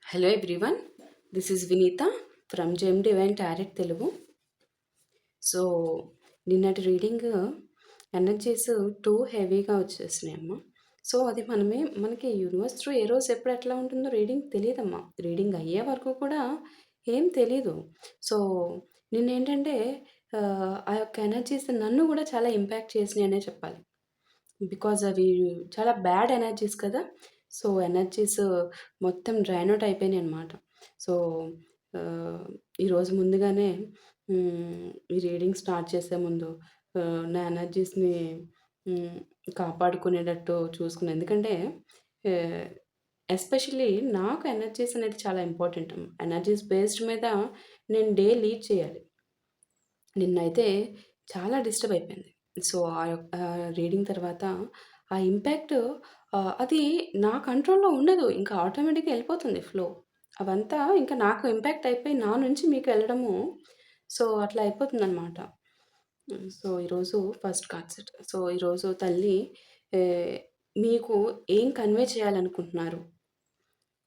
Hello everyone, this is Vineetha from Gem Divine Tarot Telugu. So నిన్నటి reading energies too హెవీగా వచ్చేసినాయమ్మా. So అది మనకి యూనివర్స్ త్రూ ఏ రోజు ఎప్పుడు ఎట్లా ఉంటుందో రీడింగ్ తెలియదమ్మా. రీడింగ్ అయ్యే వరకు కూడా ఏం తెలీదు. సో నిన్నేంటంటే ఆ యొక్క ఎనర్జీస్ నన్ను కూడా చాలా ఇంపాక్ట్ చేసినాయి అనే చెప్పాలి. బికాజ్ అవి చాలా బ్యాడ్ ఎనర్జీస్ కదా. సో ఎనర్జీస్ మొత్తం డ్రైన్ అవుట్ అయిపోయినాయి అనమాట. సో ఈరోజు ముందుగానే ఈ రీడింగ్ స్టార్ట్ చేసే ముందు నా ఎనర్జీస్ని కాపాడుకునేటట్టు చూసుకున్నాను. ఎందుకంటే ఎస్పెషల్లీ నాకు ఎనర్జీస్ అనేది చాలా ఇంపార్టెంట్. ఎనర్జీస్ బేస్డ్ మీద నేను డే లీడ్ చేయాలి. నిన్నైతే చాలా డిస్టర్బ్ అయిపోయింది. సో ఆ యొక్క రీడింగ్ తర్వాత ఆ ఇంపాక్ట్ అది నా కంట్రోల్‌లో ఉండదు. ఇంకా ఆటోమేటిక్‌గా ఎళ్ళిపోతుంది ఫ్లో. అవంతా ఇంకా నాకు ఇంపాక్ట్ అయిపోయి నా నుంచి మీకు వెళ్ళడము. సో అట్లా అయిపోతుందనమాట. సో ఈరోజు ఫస్ట్ కార్డ్ సెట్. సో ఈరోజు తల్లి ఆహ్, మీకు ఏం కన్వే చేయాలనుకుంటున్నారు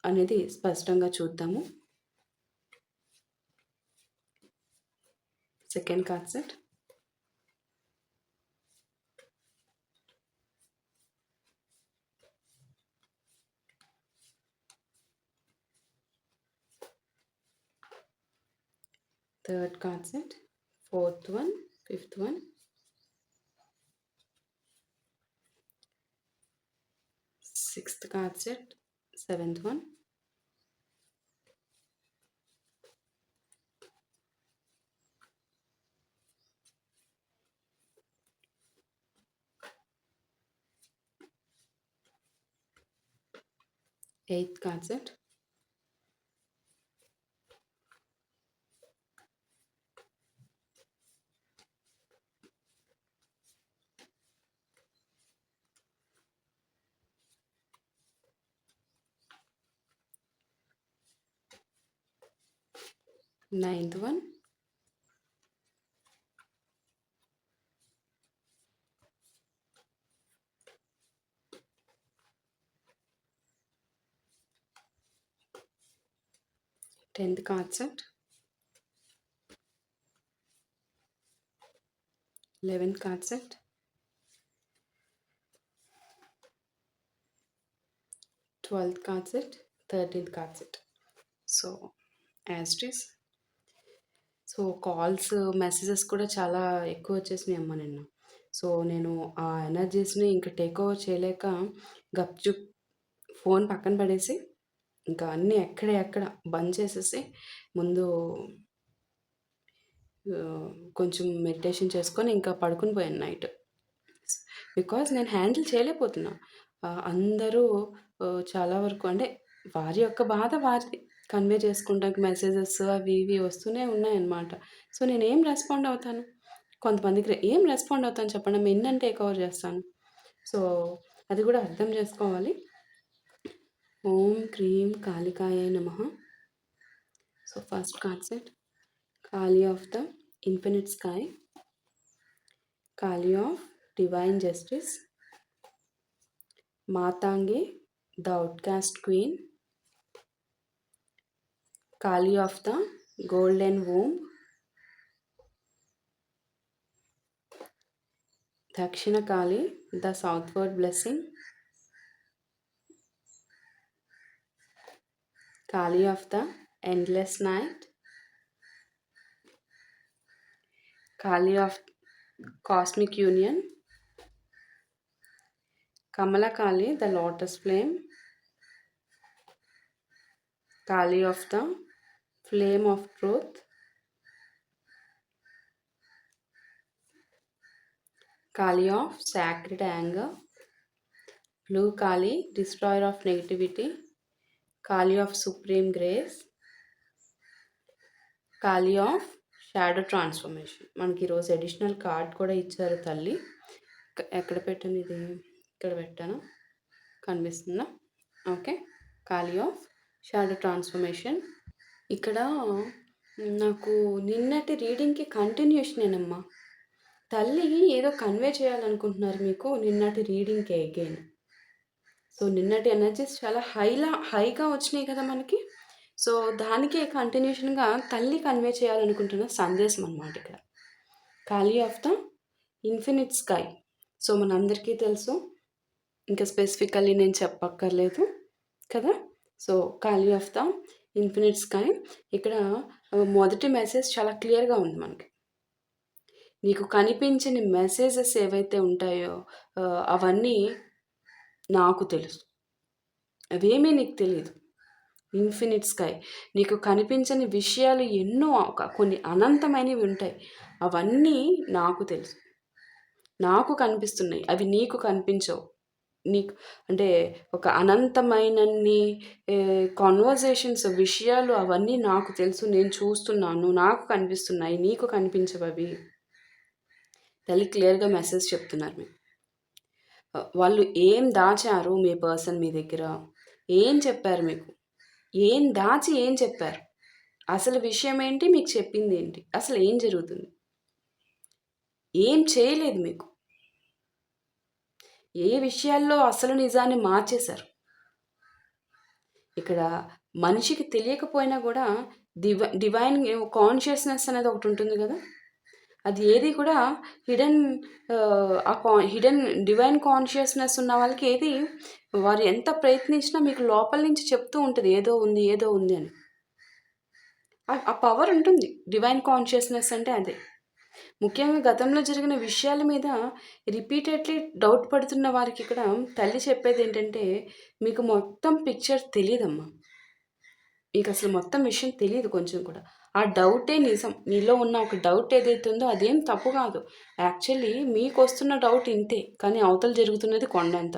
అనేది స్పష్టంగా చూద్దాము. Second card set. Third card set. Fourth one, fifth one, sixth card set, seventh one, eighth card set, ninth one, 10th card set, 11th card set, 12th card set, 13th card set. So as it is. So calls, messages కూడా చాలా ఎక్కువ వచ్చేసినాయి అమ్మ నిన్న. So నేను ఆ ఎనర్జీస్ని ఇంకా take over చేయలేక గప్చుప్ ఫోన్ పక్కన పడేసి ఇంకా అన్నీ ఎక్కడ బంద్ చేసేసి ముందు కొంచెం మెడిటేషన్ చేసుకొని ఇంకా పడుకుని పోయాను నైట్. బికాజ్ నేను హ్యాండిల్ చేయలేకపోతున్నా. అందరూ చాలా వరకు అంటే వారి యొక్క బాధ వారిది కన్వే చేసుకుంటానికి మెసేజెస్ అవి ఇవి వస్తూనే ఉన్నాయన్నమాట. సో నేనేం రెస్పాండ్ అవుతాను? కొంతమందికి ఏం రెస్పాండ్ అవుతాను చెప్పండి? ఎన్నంటే టేక్ ఓవర్ చేస్తాను. సో అది కూడా అర్థం చేసుకోవాలి. ఓం క్రీం కాళికాయ నమః. So first card set, Kali of the infinite sky, Kali of divine justice, Matangi the outcast queen, Kali of the golden womb, Dakshina Kali the southward blessing, Kali of the endless night, Kali of cosmic union, Kamala Kali the lotus flame, Kali of the flame of truth, Kali of sacred anger, blue Kali, destroyer of negativity, Kali of supreme grace, Kali of shadow transformation. మనకి ఈరోజు additional card కూడా ఇచ్చారు తల్లి. ఎక్కడ పెట్టాను? ఇది ఇక్కడ పెట్టాను, కనిపిస్తుందా? Okay. Kali of shadow transformation. ఇక్కడ నాకు నిన్నటి రీడింగ్కి కంటిన్యూషనేనమ్మా. తల్లి ఏదో కన్వే చేయాలనుకుంటున్నారు మీకు నిన్నటి రీడింగ్కి అగైన్. సో నిన్నటి ఎనర్జీస్ చాలా హైగా వచ్చినాయి కదా మనకి. సో, దానికే కంటిన్యూషన్‌గా తల్లి కన్వే చేయాలనుకుంటున్న సందేశం అనమాట ఇక్కడ. ఖాళీ of the infinite sky. So, మనందరికీ తెలుసు. ఇంకా స్పెసిఫికల్లీ నేను చెప్పక్కర్లేదు కదా! సో, ఖాళీ ఆఫ్ ద ఇన్ఫినిట్ స్కై. ఇక్కడ మొదటి మెసేజ్ చాలా క్లియర్‌గా ఉంది మనకి. నీకు కనిపించని మెసేజెస్ ఏవైతే ఉంటాయో అవన్నీ నాకు తెలుసు. అవేమీ నీకు తెలీదు. Infinite sky. నీకు కనిపించని విషయాలు ఎన్నో కొన్ని అనంతమైనవి ఉంటాయి. అవన్నీ నాకు తెలుసు. నాకు కనిపిస్తున్నాయి. అవి నీకు కనిపించవు. నీకు అంటే ఒక అనంతమైనన్ని కన్వర్జేషన్స్, విషయాలు అవన్నీ నాకు తెలుసు. నేను చూస్తున్నాను. నాకు కనిపిస్తున్నాయి. నీకు కనిపించవవి. తల్లి క్లియర్‌గా మెసేజ్ చెప్తున్నారు మీకు. వాళ్ళు ఏం దాచారు మీ పర్సన్ మీ దగ్గర? ఏం చెప్పారు మీకు? ఏం దాచి ఏం చెప్పారు? అసలు విషయం ఏంటి? మీకు చెప్పింది ఏంటి? అసలు ఏం జరుగుతుంది? ఏం చేయలేదు మీకు? ఏ విషయాల్లో అసలు నిజాన్ని మార్చేశారు? ఇక్కడ మనిషికి తెలియకపోయినా కూడా డివైన్ కాన్షియస్నెస్ అనేది ఒకటి ఉంటుంది కదా! అది ఏది కూడా హిడెన్ డివైన్ కాన్షియస్నెస్ ఉన్న వాళ్ళకి ఏది వారు ఎంత ప్రయత్నించినా మీకు లోపల నుంచి చెప్తూ ఉంటుంది ఏదో ఉంది ఏదో ఉంది అని. ఆ పవర్ ఉంటుంది. డివైన్ కాన్షియస్నెస్ అంటే అదే. ముఖ్యంగా గతంలో జరిగిన విషయాల మీద రిపీటెడ్లీ డౌట్ పడుతున్న వారికి ఇక్కడ తల్లి చెప్పేది ఏంటంటే, మీకు మొత్తం పిక్చర్ తెలియదమ్మా. మీకు అసలు మొత్తం విషయం తెలియదు కొంచెం కూడా. ఆ డౌటే నిజం. మీలో ఉన్న ఒక డౌట్ ఏదైతే ఉందో అదేం తప్పు కాదు. యాక్చువల్లీ మీకు వస్తున్న డౌట్ ఇంతే, కానీ అవతల జరుగుతున్నది కొండంత.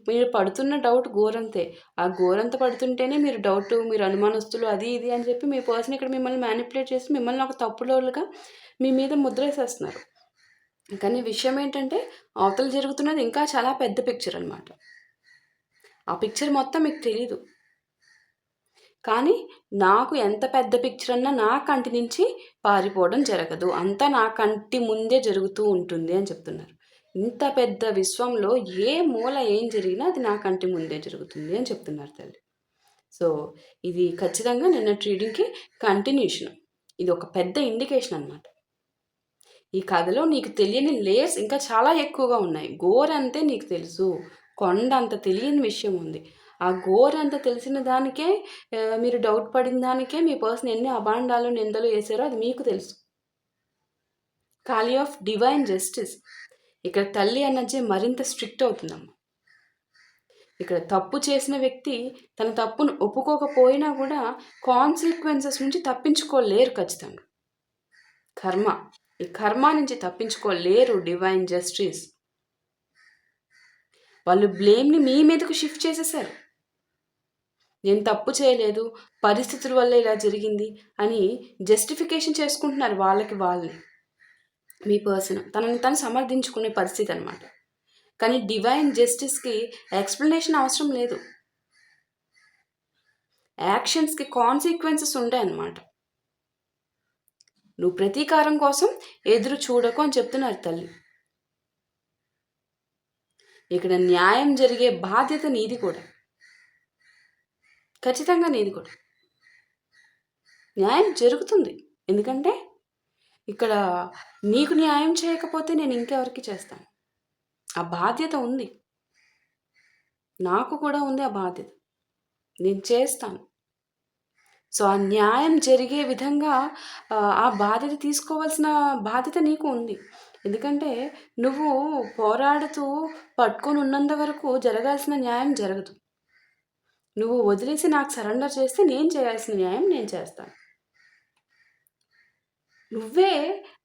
మీరు పడుతున్న డౌట్ గోరంతే. ఆ గోరంత పడుతుంటేనే మీరు అనుమానస్తులు అది ఇది అని చెప్పి మీ పర్సన్ ఇక్కడ మిమ్మల్ని మ్యానిపులేట్ చేసి మిమ్మల్ని ఒక తప్పులోళ్ళుగా మీ మీద ముద్రేసేస్తున్నారు. కానీ విషయం ఏంటంటే అవతల జరుగుతున్నది ఇంకా చాలా పెద్ద పిక్చర్ అనమాట. ఆ పిక్చర్ మొత్తం మీకు తెలీదు. కానీ నాకు ఎంత పెద్ద పిక్చర్ అన్నా నా కంటి నుంచి పారిపోవడం జరగదు. అంతా నా కంటి ముందే జరుగుతూ ఉంటుంది అని చెప్తున్నారు. ఇంత పెద్ద విశ్వంలో ఏ మూల ఏం జరిగినా అది నా కంటి ముందే జరుగుతుంది అని చెప్తున్నారు తల్లి. సో, ఇది ఖచ్చితంగా నిన్నటి రీడింగ్‌కి కంటిన్యూషన్. ఇది ఒక పెద్ద ఇండికేషన్ అనమాట. ఈ కథలో నీకు తెలియని లేయర్స్ ఇంకా చాలా ఎక్కువగా ఉన్నాయి. గోరంతే నీకు తెలుసు. కొండ అంత తెలియని విషయం ఉంది. ఆ గోరంత తెలిసిన దానికే మీరు డౌట్ పడిన దానికే మీ పర్సన్ ఎన్ని అబాండాలు, నిందలు వేసారో అది మీకు తెలుసు. ఖాళీ ఆఫ్ డివైన్ జస్టిస్. ఇక్కడ తల్లి ఎనర్జీ మరింత స్ట్రిక్ట్ అవుతుందమ్మా. ఇక్కడ తప్పు చేసిన వ్యక్తి తన తప్పును ఒప్పుకోకపోయినా కూడా కాన్సిక్వెన్సెస్ నుంచి తప్పించుకోలేరు ఖచ్చితంగా. ఈ కర్మ నుంచి తప్పించుకోలేరు డివైన్ జస్టిస్. వాళ్ళు బ్లేమ్ని మీ మీదకు షిఫ్ట్ చేసేసారు. నేను తప్పు చేయలేదు, పరిస్థితుల వల్ల ఇలా జరిగింది అని జస్టిఫికేషన్ చేసుకుంటున్నారు వాళ్ళకి వాళ్ళని. మీ పర్సన్ తనని తను సమర్థించుకునే పరిస్థితి అనమాట. కానీ డివైన్ జస్టిస్కి ఎక్స్ప్లెనేషన్ అవసరం లేదు. యాక్షన్స్కి కాన్సిక్వెన్సెస్ ఉంటాయన్నమాట. నువ్వు ప్రతీకారం కోసం ఎదురు చూడకు అని చెప్తున్నారు తల్లి. ఇక్కడ న్యాయం జరిగే బాధ్యత నీది కూడా. ఖచ్చితంగా నీది కూడా. న్యాయం జరుగుతుంది. ఎందుకంటే ఇక్కడ నీకు న్యాయం చేయకపోతే నేను ఇంకెవరికి చేస్తాను? ఆ బాధ్యత ఉంది. నాకు కూడా ఉంది ఆ బాధ్యత. నేను చేస్తాను. సో, ఆ న్యాయం జరిగే విధంగా ఆ బాధ్యత తీసుకోవాల్సిన బాధ్యత నీకు ఉంది. ఎందుకంటే నువ్వు పోరాడుతూ పట్టుకొని ఉన్నంత వరకు జరగాల్సిన న్యాయం జరగదు. నువ్వు వదిలేసి నాకు సరెండర్ చేస్తే నేను చేయాల్సిన న్యాయం నేను చేస్తాను. నువ్వే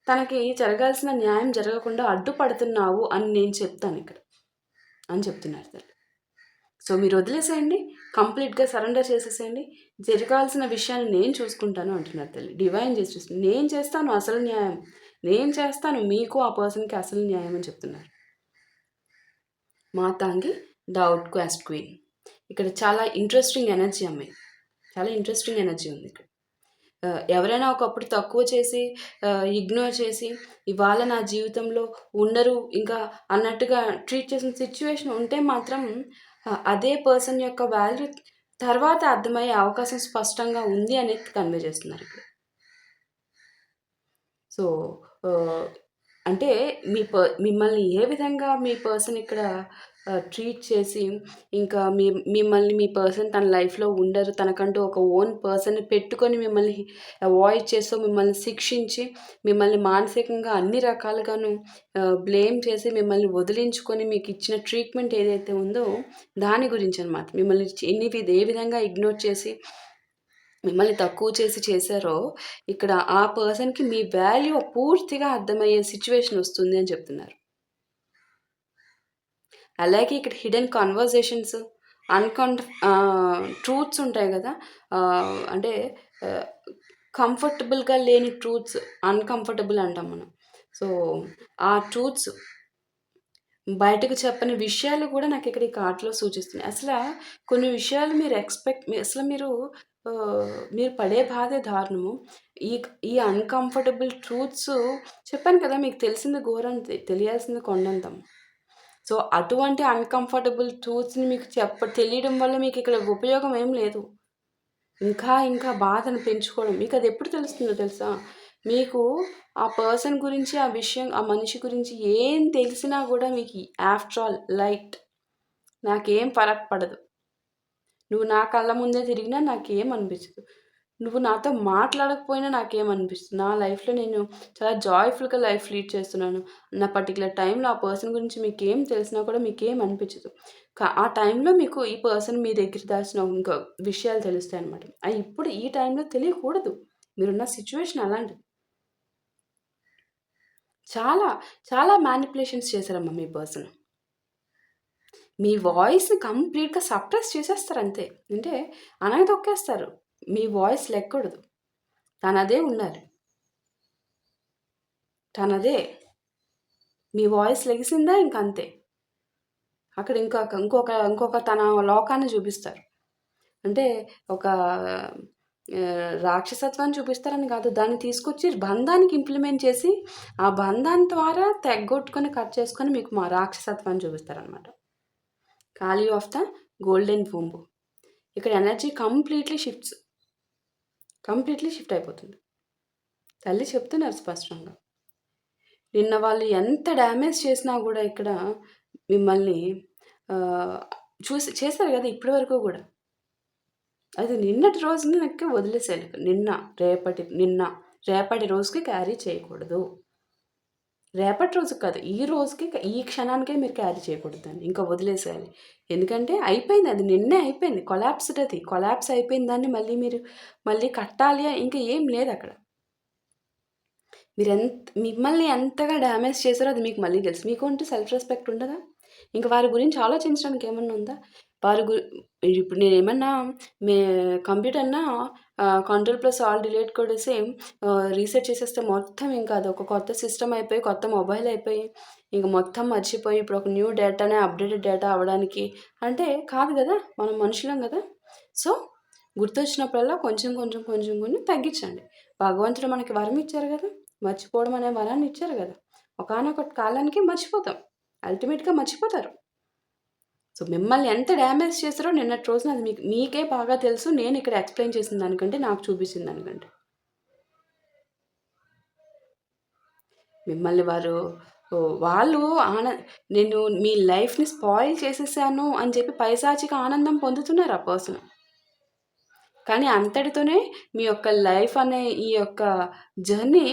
తనకి జరగాల్సిన న్యాయం జరగకుండా అడ్డుపడుతున్నావు అని నేను చెప్తాను ఇక్కడ అని చెప్తున్నారు తల్లి. సో, మీరు వదిలేసేయండి, కంప్లీట్గా సరెండర్ చేసేసేయండి. జరగాల్సిన విషయాన్ని నేను చూసుకుంటాను అంటున్నారు తల్లి. డివైన్ జస్టిస్ నేను చేస్తాను అసలు న్యాయం. నేను చేస్తాను మీకు ఆ పర్సన్కి అసలు న్యాయం అని చెప్తున్నారు. Matangi the out caste queen. ఇక్కడ చాలా ఇంట్రెస్టింగ్ ఎనర్జీ అమ్మాయి. చాలా ఇంట్రెస్టింగ్ ఎనర్జీ ఉంది ఇక్కడ. ఎవరైనా ఒకప్పుడు తక్కువ చేసి ఇగ్నోర్ చేసి ఇవాళ నా జీవితంలో ఉండరు ఇంకా అన్నట్టుగా ట్రీట్ చేసిన సిచ్యువేషన్ ఉంటే మాత్రం అదే పర్సన్ యొక్క వాల్యూ తర్వాత అర్థమయ్యే అవకాశం స్పష్టంగా ఉంది అనేది కన్వే చేస్తున్నారు ఇక్కడ. సో, ఆహ్, అంటే మిమ్మల్ని ఏ విధంగా మీ పర్సన్ ఇక్కడ ట్రీట్ చేసి, ఇంకా మిమ్మల్ని మీ పర్సన్ తన లైఫ్‌లో ఉండరు. తనకంటూ ఒక ఓన్ పర్సన్‌ని పెట్టుకొని మిమ్మల్ని అవాయిడ్ చేస్తూ, మిమ్మల్ని శిక్షించి, మిమ్మల్ని మానసికంగా అన్ని రకాలుగాను బ్లేమ్ చేసి, మిమ్మల్ని వదిలించుకొని మీకిచ్చిన ట్రీట్‌మెంట్ ఏదైతే ఉందో దాని గురించనమాట. మిమ్మల్ని ఏ విధంగా ఇగ్నోర్ చేసి మిమ్మల్ని తక్కువ చేసి చేశారో, ఇక్కడ ఆ పర్సన్‌కి మీ వాల్యూ పూర్తిగా అర్థమయ్యే సిట్యుయేషన్ వస్తుంది అని చెప్తున్నారు. అలాగే ఇక్కడ హిడెన్ కన్వర్జేషన్స్, ట్రూత్స్ ఉంటాయి గదా! అంటే ఆహ్, కంఫర్టబుల్‌గా లేని ట్రూత్స్ అన్‌కంఫర్టబుల్ అంటాం మనం. సో, ఆ ట్రూత్స్ బయటకు చెప్పని విషయాలు గూడా నాకిక్కడ ఈ కార్డ్‌లో సూచిస్తున్నాయి. కొన్ని విషయాలు మీరు పడే బాధే దారుణము. ఈ ఈ అన్‌కంఫర్టబుల్ ట్రూత్స్ చెప్పాను కదా! మీకు తెలిసింది ఘోరం, తెలియాల్సింది కొండంతం. సో, అటువంటి అన్‌కంఫర్టబుల్ ట్రూత్స్‌ని మీకు తెలియడం వల్ల మీకిక్కడ ఉపయోగం ఏం లేదు. ఇంకా బాధను పెంచుకోవడం. మీకదెప్పుడు తెలుస్తుందో తెలుసా? మీకు ఆ పర్సన్ గురించి, ఆ విషయం, ఆ మనిషి గురించి ఏం తెలిసినా గూడా మీకు ఆఫ్టర్ ఆల్ లైట్. నాకేం ఫరక్ పడదు. నువ్వు నా కళ్ళ ముందే తిరిగినా నాకేం అనిపించదు. నువ్వు నాతో మాట్లాడకపోయినా నాకేమనిపిస్తుంది. నా లైఫ్‌లో నేను చాలా జాయ్‌ఫుల్‌గా లైఫ్ లీడ్ చేస్తున్నాను. నా పర్టిక్యులర్ టైంలో ఆ పర్సన్ గురించి మీకేం తెలిసినా కూడా మీకేం అనిపించదు. ఆ టైంలో మీకు ఈ పర్సన్ మీ దగ్గర దాచిన ఇంకా విషయాలు తెలుస్తాయన్నమాట. అయి ఇప్పుడు ఈ టైంలో తెలియకూడదు. మీరున్న సిట్యుయేషన్ అలాంటిది. చాలా, చాలా మ్యానిప్యులేషన్స్ చేశారమ్మా మీ పర్సన్. మీ వాయిస్‌ని కంప్లీట్‌గా సప్రెస్ చేసేస్తారంతే. అంటే అణగదొక్కేస్తారు. మీ వాయిస్ లెక్కూడదు. తనదే ఉండాలి. తనదే. మీ వాయిస్ లెగిసిందా ఇంకంతే. అక్కడ ఇంకొక తన లోకాన్ని చూపిస్తారు. అంటే ఒక రాక్షసత్వాన్ని చూపిస్తారని కాదు. దాన్ని తీసుకొచ్చి బంధానికి ఇంప్లిమెంట్ చేసి, ఆ బంధం ద్వారా తెగ్గొట్టుకొని, కట్ చేసుకొని మీకు మా రాక్షసత్వాన్ని చూపిస్తారనమాట. ఖాళీ ఆఫ్ ద గోల్డెన్ వూంబ్. ఇక్కడ ఎనర్జీ కంప్లీట్లీ షిఫ్ట్ అయిపోతుంది. తల్లి చెప్తున్నారు స్పష్టంగా. నిన్న వాళ్ళు ఎంత డ్యామేజ్ చేసినా గూడా ఇక్కడ మిమ్మల్ని ఆహ్, చేశారు గదా! ఇప్పటి వరకు గూడా. అది నిన్నటి రోజున లెక్క వదిలేసేయాలి. రేపటి రోజుకి క్యారీ చేయకూడదు. రేపటి రోజుకి కాదు. ఈ రోజుకి ఈ క్షణానికే మీరు క్యారీ చేయకూడదు దాన్ని. ఇంకా వదిలేసేయాలి. ఎందుకంటే అయిపోయింది. అది నిన్నే అయిపోయింది. కొలాప్స్ అయిపోయిన దాన్ని మళ్ళీ కట్టాలి ఇంక ఏం లేదక్కడ. మిమ్మల్ని ఎంతగా డ్యామేజ్ చేశారో అది మీకు మళ్ళీ తెలుసు. మీకంటూ సెల్ఫ్ రెస్పెక్ట్ ఉండదా? ఇంక వారి గురించి ఆలోచించడానికి ఏమన్నా ఉందా? వారి గు ఇప్పుడు నేనేమన్నా మే కంప్యూటర్‌నా కంట్రోల్ ప్లస్ ఆల్ డిలీట్ కొట్టేసి రీసెట్ చేసేస్తే మొత్తం ఇంకా అదొక కొత్త సిస్టమ్ అయిపోయి, కొత్త మొబైల్ అయిపోయి, ఇంక మొత్తం మర్చిపోయి ఇప్పుడు ఒక న్యూ డేటానే అప్‌డేటెడ్ డేటా అవ్వడానికి అంటే కాదు గదా! మనం మనుషులం గదా! సో, గుర్తొచ్చినప్పుడల్లా కొంచెం తగ్గించండి. భగవంతుడు మనకి వరం ఇచ్చారు గదా! మర్చిపోవడం అనే వరాన్ని ఇచ్చారు గదా! ఒకానొక కాలానికి మర్చిపోతాం. అల్టిమేట్‌గా మర్చిపోతారు. సో, మిమ్మల్ని ఎంత డ్యామేజ్ చేశారో నిన్నటి రోజున అది మీకే బాగా తెలుసు. నేనిక్కడ ఎక్స్‌ప్లెయిన్ చేసిన దానికంటే, నాకు చూపించిన దానికంటే. మిమ్మల్ని వాళ్ళు నేను మీ లైఫ్‌ని స్పాయిల్ చేసేసాను అని చెప్పి పైశాచిక ఆనందం పొందుతున్నారు ఆ పర్సన్. కానీ అంతటితోనే మీ యొక్క లైఫ్ అనే ఈ యొక్క జర్నీ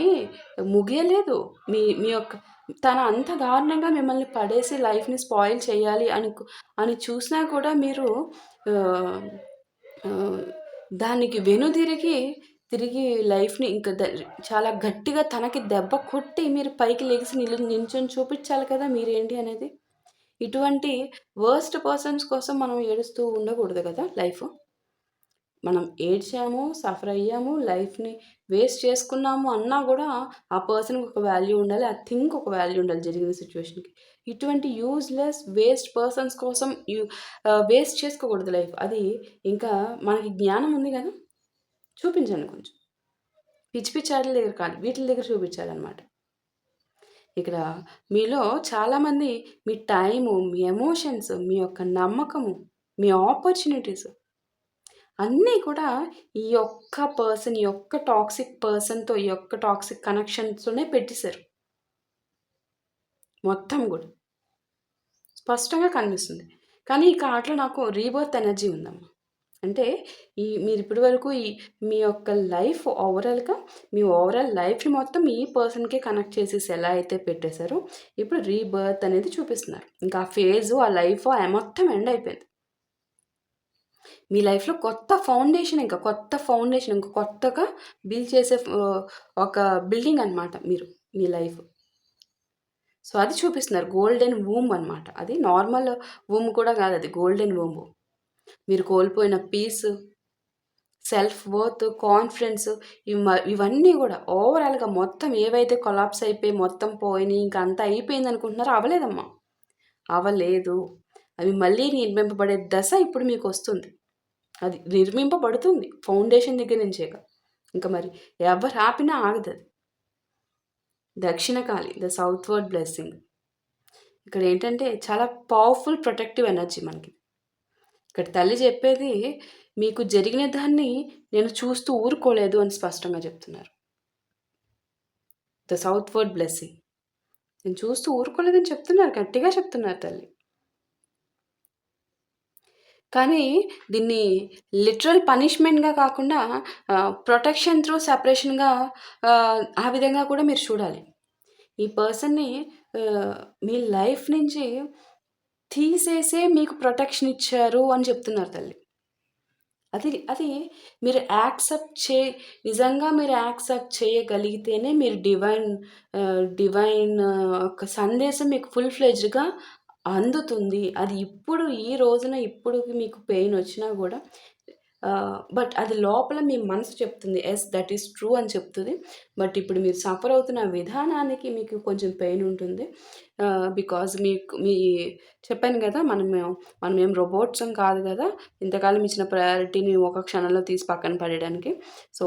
ముగియలేదు. మీ మీ యొక్క అంత దారుణంగా మిమ్మల్ని పడేసి లైఫ్‌ని స్పాయిల్ చేయాలి అని చూసినా కూడా మీరు ఆహ్, ఆహ్, దానికి తిరిగి లైఫ్‌ని ఇంకా చాలా గట్టిగా తనకి దెబ్బ కొట్టి మీరు పైకి లెగిసి నించొని చూపించాలి కదా! మీరేంటి అనేది. ఇటువంటి వర్స్ట్ పర్సన్స్ కోసం మనం ఏడుస్తూ ఉండకూడదు కదా లైఫ్. మనం ఏడ్చాము, సఫర్ అయ్యాము, లైఫ్‌ని వేస్ట్ చేసుకున్నాము అన్నా గూడా ఆ పర్సన్‌కి ఒక వాల్యూ ఉండాలి. ఆ థింగ్‌కి ఒక వాల్యూ ఉండాలి జరిగిన సిట్యుయేషన్‌కి. ఇటువంటి వేస్ట్ పర్సన్స్ కోసం వేస్ట్ చేసుకోకూడదు లైఫ్. అది ఇంకా మనకి జ్ఞానం ఉంది గదా! చూపించండి కొంచెం. పిచ్చి ఆటల దగ్గర కాదు. వీటిల దగ్గర చూపించాలనమాట. ఇక్కడ మీలో చాలామంది మీ టైము, మీ ఎమోషన్స్, మీ యొక్క నమ్మకము, మీ ఆపర్చునిటీస్ అన్నీ కూడా ఈ ఒక్క పర్సన్, ఈ ఒక్క టాక్సిక్ పర్సన్‌తో, ఈ ఒక్క టాక్సిక్ కనెక్షన్స్‌తోనే పెట్టేశారు మొత్తం గూడా. స్పష్టంగా కనిపిస్తుంది. కానీ ఈ కార్డ్‌లో నాకు రీబర్త్ ఎనర్జీ ఉందమ్మా. అంటే మీరు ఇప్పటి వరకు మీ యొక్క లైఫ్ మీ ఓవరాల్ లైఫ్‌ని మొత్తం ఈ పర్సన్‌కే కనెక్ట్ చేసేసి ఎలా అయితే పెట్టేశారో, ఇప్పుడు రీబర్త్ అనేది చూపిస్తున్నారు. ఇంకా ఆ ఫేజు, ఆ లైఫ్ మొత్తం ఎండ్ అయిపోయింది. మీ లైఫ్‌లో కొత్త ఫౌండేషన్, ఇంక కొత్తగా బిల్డ్ చేసే ఒక బిల్డింగ్ అనమాట మీరు, మీ లైఫ్. సో, అది చూపిస్తున్నారు. గోల్డెన్ వూమ్ అనమాట. అది నార్మల్ వూమ్ కూడా కాదది. Golden womb. మీరు కోల్పోయిన పీస్, సెల్ఫ్ వర్త్, కాన్ఫిడెన్స్ ఇవన్నీ గూడా ఓవరాల్‌గా మొత్తం ఏవైతే కొలాప్స్ అయిపోయి మొత్తం పోయినియి, ఇంక అంతా అయిపోయిందనుకుంటున్నారో అవ్వలేదమ్మా. అవ్వలేదు. అవి మళ్ళీ నిర్మింపబడే దశ ఇప్పుడు మీకొస్తుంది. అది నిర్మింపబడుతుంది. ఫౌండేషన్ దగ్గర నుంచేగా. ఇంక మరి ఎవరు ఆపినా ఆగదది. దక్షిణకాలి, ద సౌత్‌వర్డ్ బ్లెస్సింగ్. ఇక్కడేంటంటే చాలా పవర్‌ఫుల్ ప్రొటెక్టివ్ ఎనర్జీ మనకి. ఇక్కడ తల్లి చెప్పేది, మీకు జరిగిన దాన్ని నేను చూస్తూ ఊరుకోలేదు అని స్పష్టంగా చెప్తున్నారు. The southward blessing. నేను చూస్తూ ఊరుకోలేదని చెప్తున్నారు. గట్టిగా చెప్తున్నారు తల్లి. కానీ దీన్ని లిటరల్ పనిష్మెంట్‌గా కాకుండా ప్రొటెక్షన్ త్రూ సెపరేషన్‌గా ఆ విధంగా కూడా మీరు చూడాలి. ఈ పర్సన్‌ని మీ లైఫ్ నుంచి తీసేసే మీకు ప్రొటెక్షన్ ఇచ్చారు అని చెప్తున్నారు తల్లి. అది మీరు నిజంగా మీరు యాక్సెప్ట్ చేయగలిగితేనే మీరు డివైన్ ఒక సందేశం మీకు ఫుల్ ఫ్లెడ్జ్‌గా అందుతుంది. అది ఇప్పుడు ఈ రోజున మీకు పెయిన్ వచ్చినా గూడా బట్ అది లోపల మీ మనసు చెప్తుంది. యెస్, దట్ ఈస్ ట్రూ అని చెప్తది. బట్ ఇప్పుడు మీరు సఫర్ అవుతున్న విధానానికి మీకు కొంచెం పెయిన్ ఉంటుంది. బికాజ్ చెప్పాను గదా! మనమేం రోబోట్సం కాదు గదా! ఇంతకాలం ఇచ్చిన ప్రయారిటీని ఒక క్షణంలో తీసి పక్కన పడేయడానికి. సో,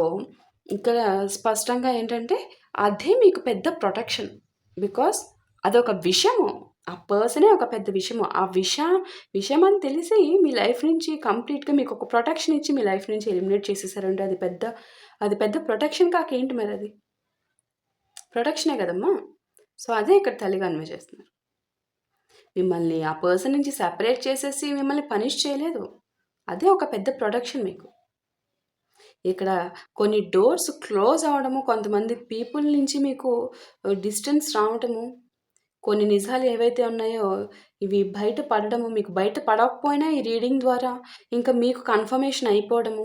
ఇక్కడ స్పష్టంగా ఏంటంటే అదే మీకు పెద్ద ప్రొటెక్షన్. బికాజ్ అదొక విషము. ఆ పర్సనే ఒక పెద్ద విషము. ఆ విషమని తెలిసి మీ లైఫ్ నుంచి కంప్లీట్‌గా మీకొక ప్రొటెక్షన్ ఇచ్చి మీ లైఫ్ నుంచి ఎలిమినేట్ చేసేసారంటే అది పెద్ద ప్రొటెక్షన్ కాకేంటి మరది? ప్రొటెక్షనే గదమ్మా! సో, అదే ఇక్కడ తల్లి కన్వే చేస్తున్నారు. మిమ్మల్ని ఆ పర్సన్ నుంచి సెపరేట్ చేసేసి మిమ్మల్ని పనిష్ చేయలేదు. అదే ఒక పెద్ద ప్రొటెక్షన్ మీకు. ఇక్కడ కొన్ని డోర్స్ క్లోజ్ అవ్వడము, కొంతమంది పీపుల్ నుంచి మీకు డిస్టెన్స్ రావటము, కొన్ని నిజాలు ఏవైతే ఉన్నాయో ఇవి బయట పడడము, మీకు బయట పడకపోయినా ఈ రీడింగ్ ద్వారా ఇంకా మీకు కన్ఫర్మేషన్ అయిపోవడము,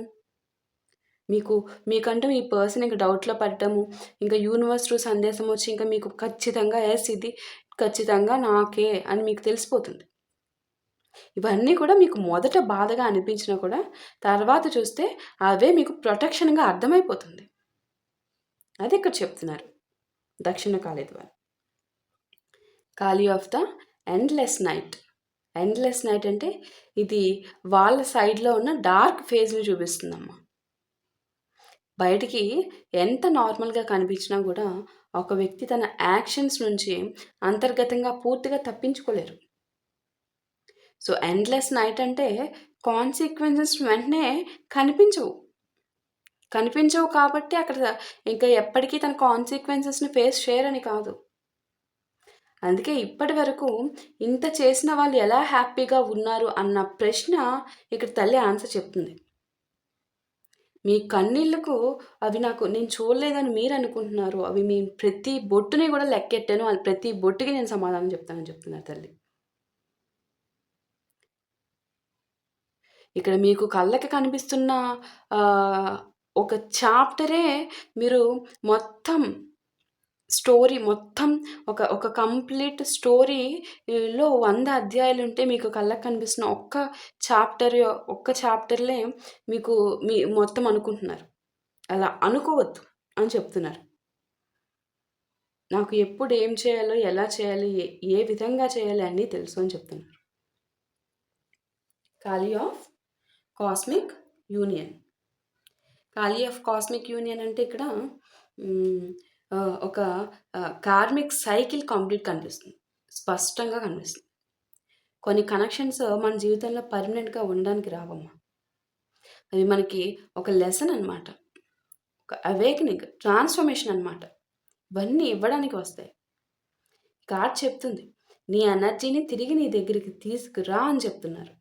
మీకంటూ ఈ పర్సన్ ఇంక డౌట్‌లో పడటము, ఇంకా యూనివర్స్ త్రూ సందేశం వచ్చి ఇంకా మీకు ఖచ్చితంగా ఇది ఖచ్చితంగా నాకే అని మీకు తెలిసిపోతుంది. ఇవన్నీ కూడా మీకు మొదట బాధగా అనిపించినా కూడా తర్వాత చూస్తే అవే మీకు ప్రొటెక్షన్‌గా అర్థమైపోతుంది. అది ఇక్కడ చెప్తున్నారు దక్షిణ కాళి ద్వారా. Kali of the endless night. Endless night అంటే ఇది వాళ్ళ సైడ్‌లో ఉన్న డార్క్ ఫేజ్‌ని చూపిస్తుందమ్మా. బయటికి ఎంత నార్మల్‌గా కనిపించినా కూడా ఒక వ్యక్తి తన యాక్షన్స్ నుంచి అంతర్గతంగా పూర్తిగా తప్పించుకోలేరు. సో, ఎండ్‌లెస్ నైట్ అంటే కాన్సిక్వెన్సెస్ వెంటనే కనిపించవు. కనిపించవు కాబట్టి అక్కడ ఇంకా ఎప్పటికీ తన కాన్సిక్వెన్సెస్‌ని ఫేస్ చేయరని కాదు. అందుకే ఇప్పటి వరకు ఇంత చేసిన వాళ్ళు ఎలా హ్యాపీగా ఉన్నారు అన్న ప్రశ్న ఇక్కడ తల్లి ఆన్సర్ చెప్తుంది. మీ కన్నీళ్లకు నేను చూడలేదని మీరు అనుకుంటున్నారు. అవి మీ ప్రతి బొట్టుని కూడా లెక్కెట్టాను. అది ప్రతి బొట్టుకి నేను సమాధానం చెప్తానని చెప్తున్నారు తల్లి. ఇక్కడ మీకు కళ్ళకి కనిపిస్తున్న ఒక చాప్టరే మీరు మొత్తం ఒక కంప్లీట్ స్టోరీలో 100 అధ్యాయాలుంటే మీకు కళ్ళకి కనిపిస్తున్న ఒక్క చాప్టర్‌లే మీకు మొత్తం అనుకుంటున్నారు. అలా అనుకోవద్దు అని చెప్తున్నారు. నాకు ఎప్పుడు ఏం చేయాలో, ఎలా చేయాలి, ఏ విధంగా చేయాలి అన్నీ తెలుసు అని చెప్తున్నారు. Kali of cosmic union. Kali of cosmic union అంటే ఇక్కడ ఒక కార్మిక్ సైకిల్ కంప్లీట్ కనిపిస్తుంది. స్పష్టంగా కనిపిస్తుంది. కొన్ని కనెక్షన్స్ మన జీవితంలో పర్మనెంట్‌గా ఉండడానికి రావమ్మా. అవి మనకి ఒక లెసన్ అనమాట. ఒక అవేకనింగ్, ట్రాన్స్‌ఫర్మేషన్ అనమాట. ఇవన్నీ ఇవ్వడానికి వస్తాయి. కార్డ్ చెప్తుంది. నీ ఎనర్జీని తిరిగి నీ దగ్గరికి తీసుకురా అని చెప్తున్నారు.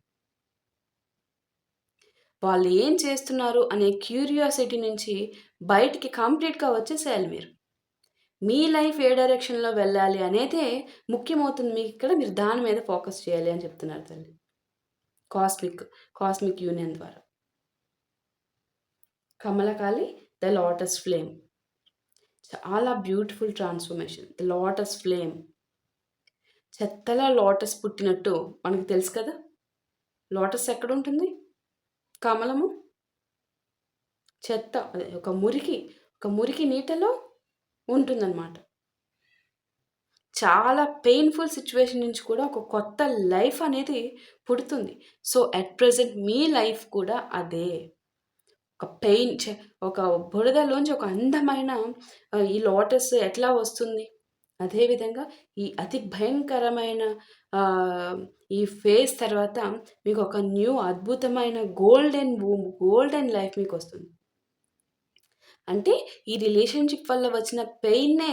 వాళ్ళు ఏం చేస్తున్నారు అనే క్యూరియాసిటీ నుంచి బయటికి కంప్లీట్‌గా వచ్చేసేయాలి మీరు. మీ లైఫ్ ఏ డైరెక్షన్‌లో వెళ్ళాలి అనేదే ముఖ్యమవుతుంది మీకిక్కడ. మీరు దాని మీద ఫోకస్ చేయాలి అని చెప్తున్నారు తల్లి. కాస్మిక్ యూనియన్ ద్వారా. Kamalakali, the lotus flame. చాలా beautiful transformation. The lotus flame. చెత్తలో లోటస్ పుట్టినట్టు మనకు తెలుసు కదా! లోటస్ ఎక్కడుంటుంది? కమలము చెత్త అదే ఒక మురికి నీటిలో ఉంటుందన్నమాట. చాలా పెయిన్‌ఫుల్ సిట్యుయేషన్ నుంచి కూడా ఒక కొత్త లైఫ్ అనేది పుడుతుంది. So, at present me life కూడా అదే. ఒక ఒక బురదలోంచి ఒక అందమైన ఈ లోటస్ ఎట్లా వస్తుంది? అదే విధంగా ఈ అతి భయంకరమైన ఈ ఫేజ్ తర్వాత మీకు ఒక అద్భుతమైన గోల్డెన్ లైఫ్ మీకొస్తుంది. అంటే ఈ రిలేషన్‌షిప్ వల్ల వచ్చిన పెయిన్‌నే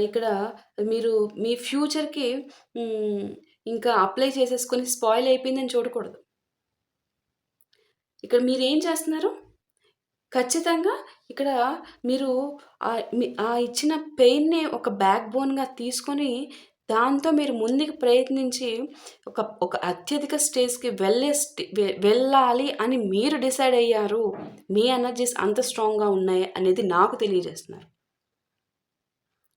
ఇక్కడ మీరు మీ ఫ్యూచర్‌కి ఇంకా అప్లై చేసేసుకొని స్పాయిల్ అయిపోయిందని చూడకూడదు. ఇక్కడ మీరేం చేస్తున్నారు? ఖచ్చితంగా ఇక్కడ మీరు ఇచ్చిన పెయిన్‌ని ఒక బ్యాక్ బోన్‌గా తీసుకొని, దాంతో మీరు ముందుకు ప్రయత్నించి ఒక అత్యధిక స్టేజ్‌కి వెళ్ళాలి అని మీరు డిసైడ్ అయ్యారు. మీ ఎనర్జీస్ అంత స్ట్రాంగ్‌గా ఉన్నాయి అనేది నాకు తెలియజేస్తున్నారు.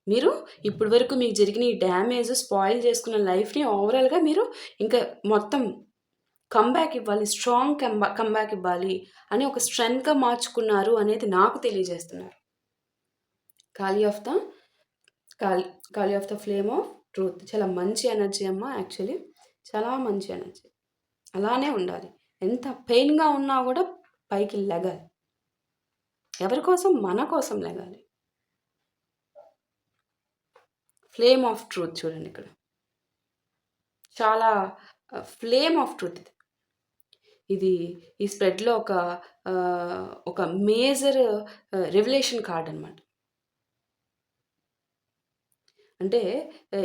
మీరు ఇప్పటి వరకు మీకు జరిగిన ఈ డ్యామేజ్, స్పాయిల్ చేసుకున్న లైఫ్‌ని ఓవరాల్‌గా మీరు ఇంకా మొత్తం కమ్‌బ్యాక్ ఇవ్వాలి. స్ట్రాంగ్ కమ్‌బ్యాక్ ఇవ్వాలి అని ఒక స్ట్రెంగ్త్‌గా మార్చుకున్నారు అనేది నాకు తెలియజేస్తున్నారు. ఖాళీ ఆఫ్ ద ఖాళీ of the flame of truth. చాలా మంచి ఎనర్జీ అమ్మ యాక్చువల్లీ. చాలా మంచి ఎనర్జీ. అలానే ఉండాలి. ఎంత పెయిన్‌గా ఉన్నా కూడా పైకి లెగాలి. ఎవరి కోసం? మన కోసం లెగాలి. ఫ్లేమ్ ఆఫ్ ట్రూత్ చూడండి ఇక్కడ. చాలా ఫ్లేమ్ ఆఫ్ ట్రూత్ ఇది. ఇది ఈ స్ప్రెడ్‌లో ఒక మేజర్ రివలేషన్ కార్డ్ అనమాట. అంటే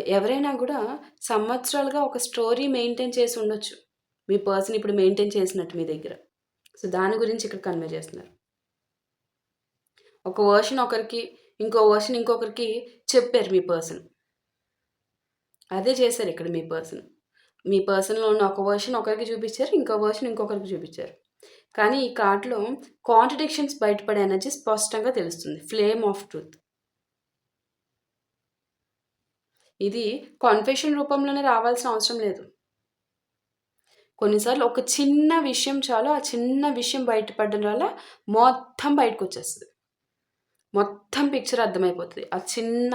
ఎవరైనా కూడా సంవత్సరాలుగా ఒక స్టోరీ మెయింటైన్ చేసి ఉండొచ్చు. మీ పర్సన్ ఇప్పుడు మెయింటైన్ చేసినట్టు మీ దగ్గర. సో, దాని గురించి ఇక్కడ కన్వే చేస్తున్నారు. ఒక వర్షన్ ఒకరికి, ఇంకో వర్షన్ ఇంకొకరికి చెప్పారు మీ పర్సన్. అదే చేశారు ఇక్కడ మీ పర్సన్. మీ పర్సన్‌లో ఉన్న ఒక వర్షన్ ఒకరికి చూపించారు. ఇంకో వర్షన్ ఇంకొకరికి చూపించారు. కానీ ఈ కార్డ్‌లో కాంట్రడిక్షన్స్ బయటపడే ఎనర్జీ స్పష్టంగా తెలుస్తుంది. Flame of truth. ఇది కన్ఫెషన్ రూపంలోనే రావాల్సిన అవసరం లేదు. కొన్నిసార్లు ఒక చిన్న విషయం చాలు. ఆ చిన్న విషయం బయటపడడం వల్ల మొత్తం బయటకొచ్చేస్తది. మొత్తం పిక్చర్ అర్థమైపోతది. ఆ చిన్న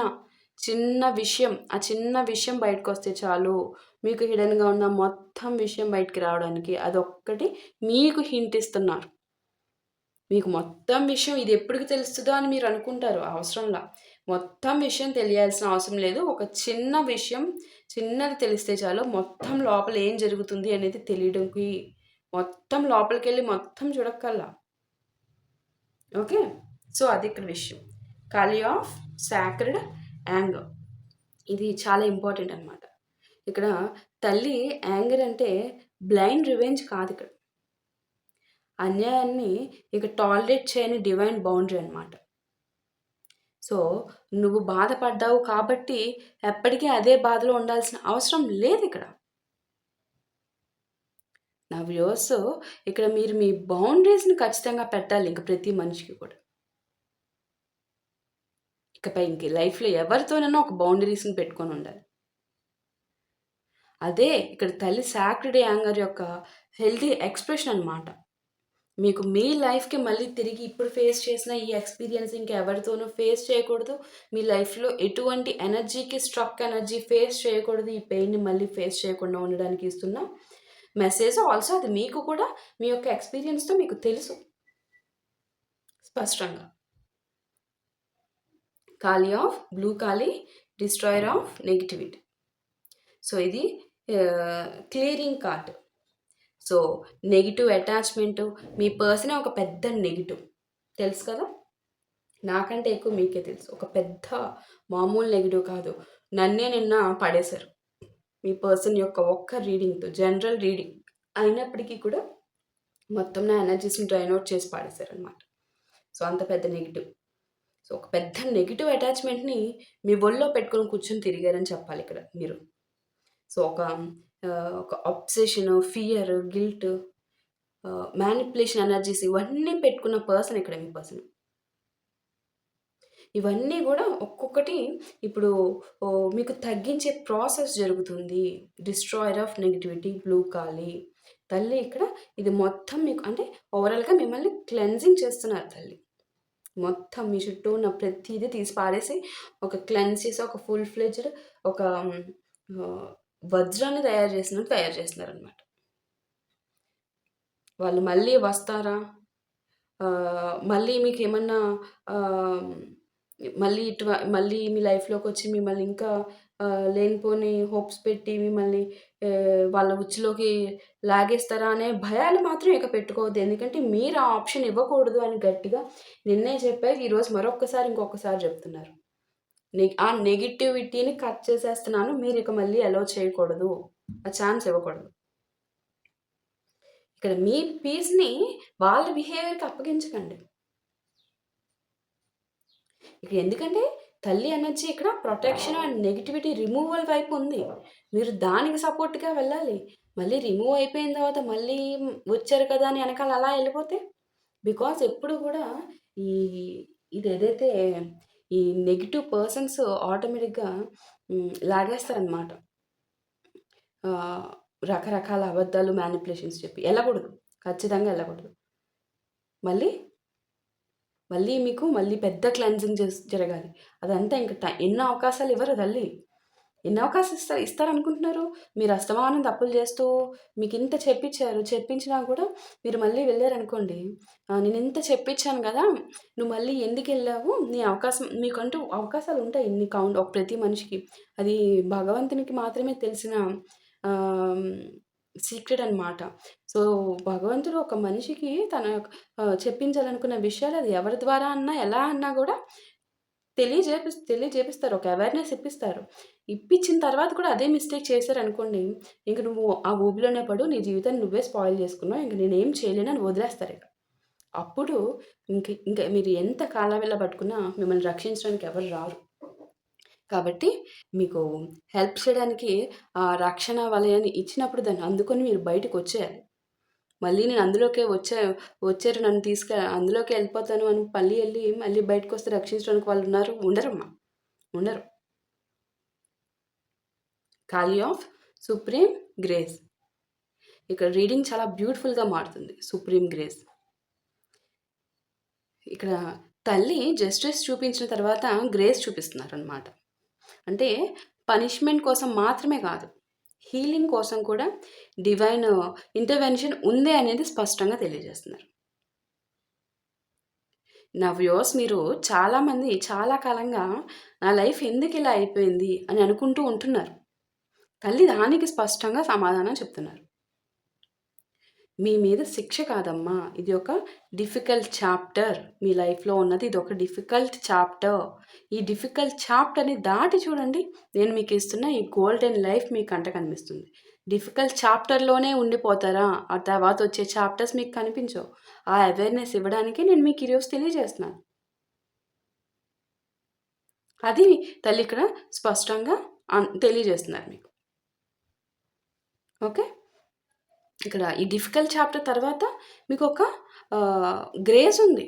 విషయం బయటకొస్తే చాలు. మీకు హిడెన్‌గా ఉన్న మొత్తం విషయం బయటికి రావడానికి అదొక్కటి మీకు హింట్ ఇస్తున్నారు. మీకు మొత్తం విషయం ఇది ఎప్పటికి తెలుస్తదో అని మీరు అనుకుంటారు. అవసరంలా. మొత్తం విషయం తెలియాల్సిన అవసరం లేదు. ఒక చిన్న విషయం చిన్నది తెలిస్తే చాలు. మొత్తం లోపల ఏం జరుగుతుంది అనేది తెలియడానికి మొత్తం లోపలికెళ్ళి మొత్తం చూడక్కర్లా. ఓకే. సో, అది ఇక్కడ విషయం. ఖాళీ ఆఫ్ సాక్రెడ్ యాంగర్. ఇది చాలా ఇంపార్టెంట్ అనమాట. ఇక్కడ తల్లి యాంగర్ అంటే బ్లైండ్ రివెంజ్ కాదిక్కడ. అన్యాయాన్ని ఇక టాలరేట్ చేయని డివైన్ బౌండరీ అనమాట. సో, నువ్వు బాధపడ్డావు కాబట్టి ఎప్పటికీ అదే బాధలో ఉండాల్సిన అవసరం లేదిక్కడ. నా వ్యూవర్స్ ఇక్కడ మీరు మీ బౌండరీస్‌ని ఖచ్చితంగా పెట్టాలి ఇంక ప్రతి మనిషికి కూడా. ఇకపై ఇంక లైఫ్‌లో ఎవరితోనైనా ఒక బౌండరీస్‌ని పెట్టుకొని ఉండాలి. అదే ఇక్కడ తల్లి సాక్రెడ్ యాంగర్ యొక్క హెల్తీ ఎక్స్‌ప్రెషన్ అనమాట. మీకు మీ లైఫ్‌కి మళ్ళీ తిరిగి ఇప్పుడు ఫేస్ చేసిన ఈ ఎక్స్‌పీరియన్స్ ఇంకెవరితోనూ ఫేస్ చేయకూడదు. మీ లైఫ్‌లో ఎటువంటి స్ట్రక్ ఎనర్జీ ఫేస్ చేయకూడదు. ఈ పెయిన్‌ని మళ్ళీ ఫేస్ చేయకుండా ఉండడానికి ఇస్తున్న మెసేజ్. ఆల్సో అది మీకు కూడా మీ యొక్క ఎక్స్‌పీరియన్స్‌తో మీకు తెలుసు స్పష్టంగా. Kali of blue Kali, destroyer of negativity. So, ఇది clearing card. So negative attachment, మీ పర్సనే ఒక పెద్ద నెగిటివ్, తెలుసు కదా, నాకంటే ఎక్కువ మీకే తెలుసు. ఒక పెద్ద మామూలు నెగిటివ్ కాదు, నన్నే నిన్న పడేశారు మీ పర్సన్ యొక్క ఒక్క రీడింగ్తో. జనరల్ రీడింగ్ అయినప్పటికీ కూడా మొత్తం నా ఎనర్జీస్ని డ్రైన్ అవుట్ చేసి పాడేశారు అనమాట. సో అంత పెద్ద నెగిటివ్. సో ఒక పెద్ద నెగిటివ్ అటాచ్మెంట్ని మీ ఒళ్ళో పెట్టుకొని కూర్చొని తిరిగారని చెప్పాలి ఇక్కడ మీరు. సో ఒక obsession, fear, guilt, manipulation energies ఇవన్నీ పెట్టుకున్న పర్సన్ ఇక్కడ మీ పర్సన్. ఇవన్నీ కూడా ఒక్కొక్కటి ఇప్పుడు మీకు తగ్గించే ప్రాసెస్ జరుగుతుంది. డిస్ట్రాయర్ ఆఫ్ నెగిటివిటీ, బ్లూ కాలి తల్లి ఇక్కడ ఇది మొత్తం మీకు అంటే ఓవరాల్గా మిమ్మల్ని క్లెన్జింగ్ చేస్తున్నారు తల్లి. మొత్తం మీ చుట్టూ ఉన్న ప్రతిదీ తీసి పారేసి ఒక క్లెన్స్ చేసి ఒక ఫుల్ ఫ్లెడ్జ్డ్ ఒక వజ్రాన్ని తయారు చేస్తున్నారు అనమాట. వాళ్ళు మళ్ళీ వస్తారా, మళ్ళీ మీకు ఏమన్నా మళ్ళీ మీ లైఫ్లోకి వచ్చి మిమ్మల్ని ఇంకా లేనిపోని హోప్స్ పెట్టి మిమ్మల్ని వాళ్ళ ఉచ్చులోకి లాగేస్తారా అనే భయాలు మాత్రం ఇక పెట్టుకోవద్దు. ఎందుకంటే మీరు ఆ ఆప్షన్ ఇవ్వకూడదు అని గట్టిగా నిన్నే చెప్పారు. ఈరోజు ఇంకొకసారి చెప్తున్నారు. ఆ నెగిటివిటీని కట్ చేసేస్తున్నాను, మీరు ఇక మళ్ళీ అలౌ చేయకూడదు, ఆ ఛాన్స్ ఇవ్వకూడదు. ఇక్కడ మీ పీస్ని వాళ్ళ బిహేవియర్కి అప్పగించకండి. ఇక్కడ ఎందుకంటే తల్లి ఎనర్జీ ఇక్కడ ప్రొటెక్షన్ అండ్ నెగిటివిటీ రిమూవల్ వైపు ఉంది. మీరు దానికి సపోర్ట్గా వెళ్ళాలి. మళ్ళీ రిమూవ్ అయిపోయిన తర్వాత మళ్ళీ వచ్చారు కదా అని వెనకాల అలా వెళ్ళిపోతే, బికాజ్ ఎప్పుడు కూడా ఇది ఏదైతే ఈ నెగిటివ్ పర్సన్స్ ఆటోమేటిక్గా లాగేస్తారనమాట. రకరకాల అబద్ధాలు, మ్యానిపులేషన్స్ చెప్పి వెళ్ళకూడదు, ఖచ్చితంగా వెళ్ళకూడదు. మళ్ళీ మీకు పెద్ద క్లెన్జింగ్ జరగాలి. అదంతా ఇంకా ఎన్నో అవకాశాలు ఇవ్వరు తల్లి. ఎన్ని అవకాశాలు ఇస్తారనుకుంటున్నారు? మీరు అస్తమానం తప్పులు చేస్తూ మీకు ఇంత చెప్పించినా కూడా మీరు మళ్ళీ వెళ్ళారనుకోండి, నేను ఇంత చెప్పించాను కదా, నువ్వు మళ్ళీ ఎందుకు వెళ్ళావు, నీ అవకాశం, మీకంటూ అవకాశాలు ఉంటాయి ఇన్ని ప్రతి మనిషికి. అది భగవంతునికి మాత్రమే తెలిసిన సీక్రెట్ అనమాట. సో భగవంతుడు ఒక మనిషికి తన చెప్పించాలనుకున్న విషయాలు అది ఎవరి ద్వారా అన్నా ఎలా అన్నా కూడా తెలియజేపిస్తారు. ఒక అవేర్నెస్ ఇప్పిస్తారు. ఇప్పించిన తర్వాత కూడా అదే మిస్టేక్ చేశారనుకోండి, ఇంక నువ్వు ఆ ఊబిలోనే పడు, నీ జీవితాన్ని నువ్వే స్పాయిల్ చేసుకున్నావు, ఇంక నేనేం చేయలేను అని వదిలేస్తారు ఇక. అప్పుడు ఇంకా మీరు ఎంత కాలవెల్ల పట్టుకున్నా మిమ్మల్ని రక్షించడానికి ఎవరు రారు. కాబట్టి మీకు హెల్ప్ చేయడానికి ఆ రక్షణ వలయాన్ని ఇచ్చినప్పుడు దాన్ని అందుకొని మీరు బయటకు వచ్చేయాలి. మళ్ళీ నేను అందులోకే వచ్చారు నన్ను అందులోకి వెళ్ళిపోతాను అని మళ్ళీ బయటకు వస్తే రక్షించడానికి వాళ్ళు ఉండరు. ఖాళీ ఆఫ్ సుప్రీం గ్రేస్. ఇక్కడ రీడింగ్ చాలా బ్యూటిఫుల్గా మారుతుంది. సుప్రీం గ్రేస్ ఇక్కడ తల్లి జస్టిస్ చూపించిన తర్వాత గ్రేస్ చూపిస్తున్నారు అనమాట. అంటే పనిష్మెంట్ కోసం మాత్రమే కాదు, హీలింగ్ కోసం కూడా డివైన్ ఇంటర్వెన్షన్ ఉంది అనేది స్పష్టంగా తెలియజేస్తున్నారు. నా వ్యూవర్స్, మీరు చాలామంది చాలా కాలంగా నా లైఫ్ ఎందుకు ఇలా అయిపోయింది అని అనుకుంటూ ఉంటున్నారు. తల్లి దానికి స్పష్టంగా సమాధానం చెప్తున్నారు. మీ మీద శిక్ష కాదమ్మా, ఇది ఒక డిఫికల్ట్ చాప్టర్. మీ లైఫ్లో ఉన్నది ఇది ఒక డిఫికల్ట్ చాప్టర్. ఈ డిఫికల్ట్ చాప్టర్ని దాటి చూడండి, నేను మీకు ఇస్తున్న ఈ గోల్డెన్ లైఫ్ మీకు కంట కనిపిస్తుంది. డిఫికల్ట్ చాప్టర్లోనే ఉండిపోతారా, ఆ తర్వాత వచ్చే చాప్టర్స్ మీకు కనిపించవు. ఆ అవేర్నెస్ ఇవ్వడానికి నేను మీకు ఈరోజు తెలియజేస్తున్నాను. అది తల్లి ఇక్కడ స్పష్టంగా తెలియజేస్తున్నారు మీకు. ఓకే, ఇక్కడ ఈ డిఫికల్ట్ చాప్టర్ తర్వాత మీకు ఒక గ్రేస్ ఉంది.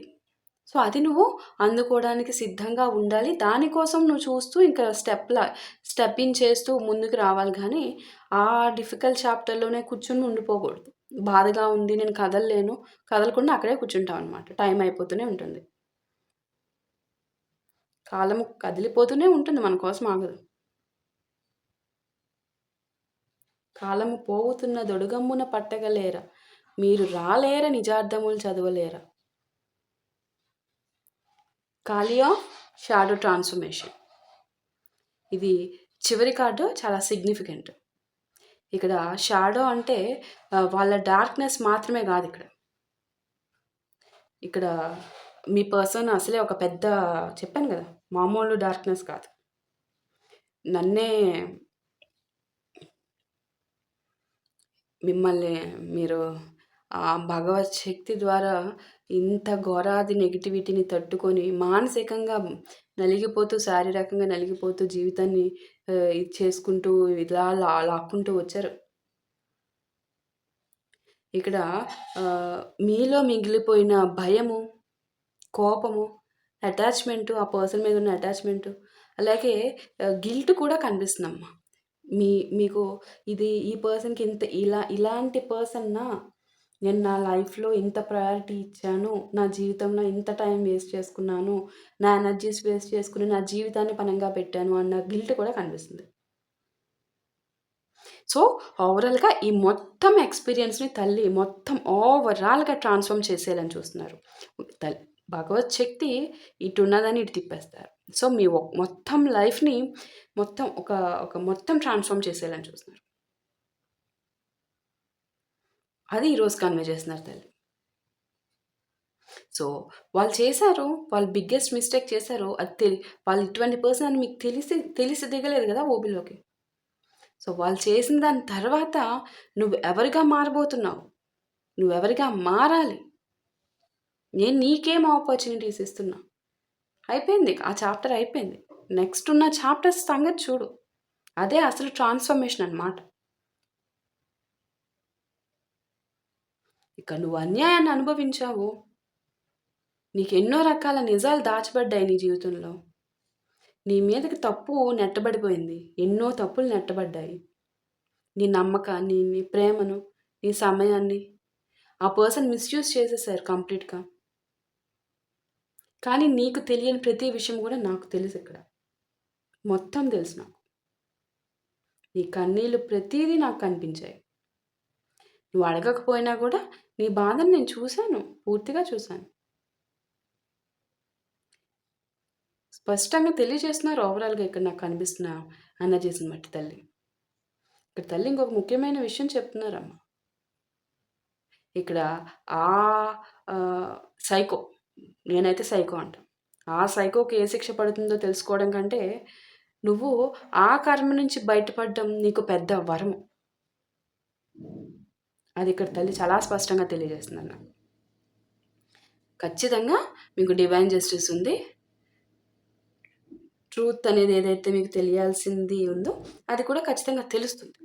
సో అది నువ్వు అందుకోవడానికి సిద్ధంగా ఉండాలి. దానికోసం నువ్వు చూస్తూ ఇంకా స్టెప్ ఇన్ చేస్తూ ముందుకు రావాలి. కానీ ఆ డిఫికల్ట్ చాప్టర్లోనే కూర్చుని ఉండిపోకూడదు. బాధగా ఉంది, నేను కదలలేను, కదలకుండా అక్కడే కూర్చుంటాం అనమాట. టైం అయిపోతూనే ఉంటుంది, కాలం కదిలిపోతూనే ఉంటుంది, మన కోసం ఆగదు. కాలము పోవుతున్న దొడుగమ్మున పట్టగలేరా, మీరు రాలేర నిజార్థములు చదవలేరా. ఖాళీ ఆఫ్ షాడో ట్రాన్స్ఫర్మేషన్. ఇది చివరి కార్డు చాలా సిగ్నిఫికెంట్. ఇక్కడ షాడో అంటే వాళ్ళ డార్క్‌నెస్ మాత్రమే గాదు ఇక్కడ. ఇక్కడ మీ పర్సన్ అసలే ఒక పెద్ద చెప్పాను గదా! మామూలు డార్క్‌నెస్ కాదు. నన్నే మిమ్మల్ని మీరు భగవత్ శక్తి ద్వారా ఇంత ఘోరాది నెగటివిటీని తట్టుకొని మానసికంగా నలిగిపోతూ, శారీరకంగా నలిగిపోతూ జీవితాన్ని ఇది చేసుకుంటూ ఇలా లాక్కుంటూ వచ్చారు. ఇక్కడ మీలో మిగిలిపోయిన భయము, కోపము, అటాచ్‌మెంటు, ఆ పర్సన్ మీద ఉన్న అటాచ్‌మెంటు, అలాగే గిల్ట్ కూడా కనిపిస్తుందమ్మా. మీకు ఈ పర్సన్‌కి ఇలాంటి పర్సన్నా నేను నా లైఫ్‌లో ఇంత ప్రయారిటీ ఇచ్చాను. నా జీవితంలో ఇంత టైం వేస్ట్ చేసుకున్నాను. నా ఎనర్జీస్ వేస్ట్ చేసుకొని నా జీవితాన్ని పణంగా పెట్టాను అన్న గిల్ట్ కూడా కనిపిస్తుంది. సో, ఓవరాల్‌గా ఈ మొత్తం ఎక్స్‌పీరియన్స్‌ని తల్లి మొత్తం ఓవరాల్‌గా ట్రాన్స్‌ఫార్మ్ చేసేయాలని చూస్తున్నారు. భగవత్ శక్తి ఇటున్నదని ఇటు తిప్పేస్తారు. సో, మీ మొత్తం లైఫ్‌ని మొత్తం ఒక మొత్తం ట్రాన్స్‌ఫార్మ్ చేసేయాలని చూస్తున్నారు. అది ఈరోజు కన్వే చేస్తున్నారు తల్లి. సో, వాళ్ళు చేశారు. వాళ్ళు బిగ్గెస్ట్ మిస్టేక్ చేశారు. వాళ్ళు ఇటువంటి పర్సన్ అని మీకు తెలిసి దిగలేదు గదా ఊబిలోకి. సో, వాళ్ళు చేసిన దాని తర్వాత నువ్వు ఎవరిగా మారబోతున్నావు? నువ్వెవరిగా మారాలి? నేను నీకేం ఆపర్చునిటీస్ ఇస్తున్నా? అయిపోయింది. ఆ చాప్టర్ అయిపోయింది. నెక్స్ట్ ఉన్న చాప్టర్స్ సంగతి చూడు. అదే అసలు ట్రాన్స్‌ఫర్మేషన్ అన్నమాట. ఇక నువ్వు అన్యాయాన్ని అనుభవించావు. నీకెన్నో రకాల నిజాలు దాచబడ్డాయి నీ జీవితంలో. నీ మీదకి తప్పు నెట్టబడిపోయింది. ఎన్నో తప్పులు నెట్టబడ్డాయి. నీ నమ్మకాన్ని, నీ ప్రేమను, నీ సమయాన్ని ఆ పర్సన్ మిస్‌యూజ్ చేసేసారు కంప్లీట్‌గా. కానీ నీకు తెలియని ప్రతి విషయం గూడా నాకు తెలుసిక్కడ. మొత్తం తెలుసు నాకు. నీ కన్నీళ్ళు ప్రతీదీ నాకు కనిపించాయి. నువ్వు అడగకపోయినా గూడా నీ బాధను నేను చూశాను. పూర్తిగా చూశాను. స్పష్టంగా తెలియజేస్తున్నారు ఓవరాల్‌గా ఇక్కడ నాకు కనిపిస్తున్న ఎనర్జీస్‌ని బట్టి తల్లి. ఇక్కడ తల్లి ఇంకొక ముఖ్యమైన విషయం చెప్తున్నారమ్మ. ఇక్కడ సైకో నేనైతే సైకో అంట. ఆ సైకోకి ఏ శిక్ష పడుతుందో తెలుసుకోవడం కంటే, నువ్వు ఆ కర్మ నుంచి బయటపడడం నీకు పెద్ద వరము. అది ఇక్కడ తల్లి చాలా స్పష్టంగా తెలియజేస్తుందన్న. ఖచ్చితంగా మీకు డివైన్ జస్టిస్ ఉంది. ట్రూత్ అనేది ఏదైతే మీకు తెలియాల్సింది ఉందో, అది కూడా ఖచ్చితంగా తెలుస్తుంది.